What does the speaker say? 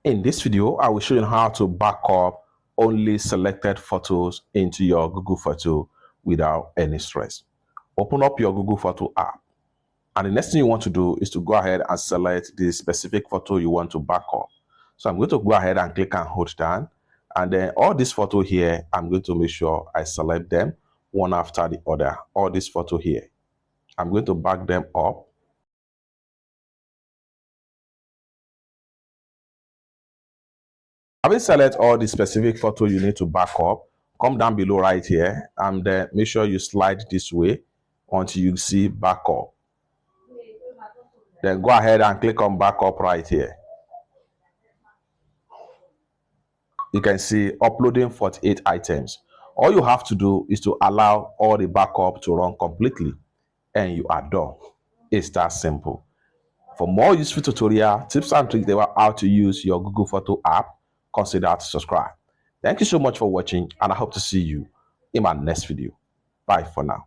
In this video, I will show you how to back up only selected photos into your Google Photo without any stress. Open up your Google Photo app. And the next thing you want to do is to go ahead and select the specific photo you want to back up. So I'm going to go ahead and click and hold down. And then all this photo here, I'm going to make sure I select them one after the other. All this photo here. I'm going to back them up. Having selected all the specific photo you need to back up, come down below right here and then make sure you slide this way until you see backup. Then go ahead and click on backup right here. You can see uploading 48 items. All you have to do is to allow all the backup to run completely and you are done. It's that simple. For more useful tutorial, tips and tricks about how to use your Google Photo app, consider to subscribe. Thank you so much for watching and I hope to see you in my next video. Bye for now.